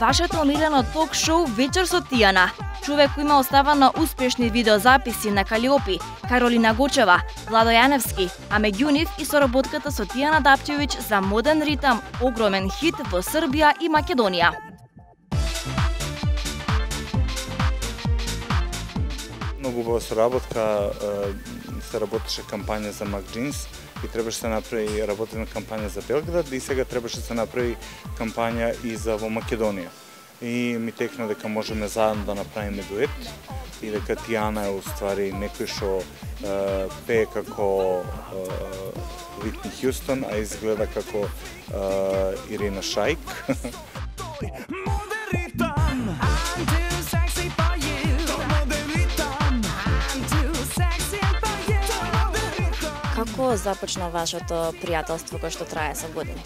вашето омилено ток-шоу Вечер со Тијана. Човек кој има оставано успешни видеозаписи на Калиопи, Каролина Гочева, Владо Јаневски, а меѓу нив и соработката со Тијана Дапчевиќ за Моден ритам, огромен хит во Србија и Македонија. Многу убава соработка, се работеше кампања за Мак Джинс и требаше се направи работена кампања за Белград и сега требаше се направи кампања и за во Македонија. И ми текна дека можеме заедно да направиме дует и дека Тијана е уствари некој што пее како Витни Хјустон, а изгледа како Ирина Шајк. Како започна вашето пријателство кое што трае со години?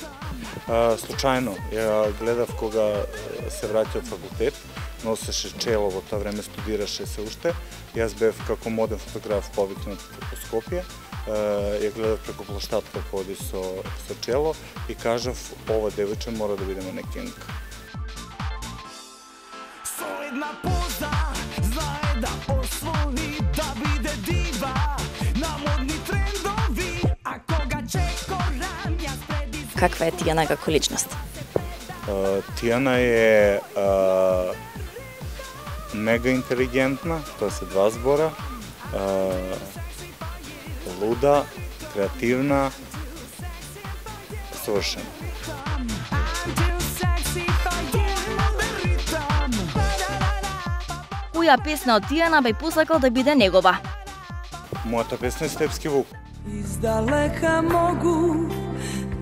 Случајно, ја гледав кога се враќа од факултет, носеше чело, во тоа време студираше се уште. Јас бев како моден фотограф повикнат во Скопје. Ја гледав преку плоштадка како оди со чело и кажав, ова девојче мора да биде манекенка. Со една поза знае да освои, да биде дива на модни трендови, а кога чекорам ја спреди. Каква е Тијана како личност? Тијана е мега интелигентна, тоа се два збора, луда, креативна, совршена. Која песна од Тијана би посакал да биде негова? Мојата песна е Степски вук. Издалека могу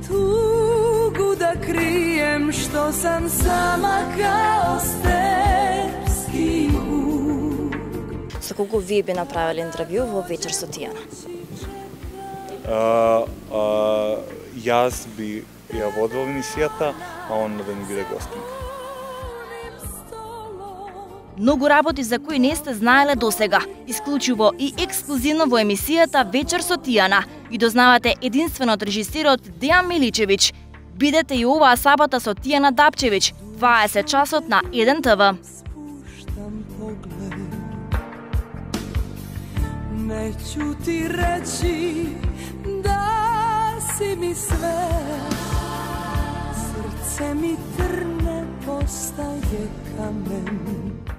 тугу да криjem што сам сама као степски вук. Со кого вие би направиле интервју во Вечер со Тијана? Јас би ја водел емисијата, а он да ми биде гостинка. Многу работи за кои не сте знаеле досега, исклучиво и ексклузивно во емисијата Вечер со Тијана. И дознавате единствено од режисерот Дејан Миличевиќ. Бидете и оваа сабота со Тијана Дапчевиќ, 20 часот на 1 ТВ. Neću ti reći da si mi sve, srce mi trne, postaje kamen.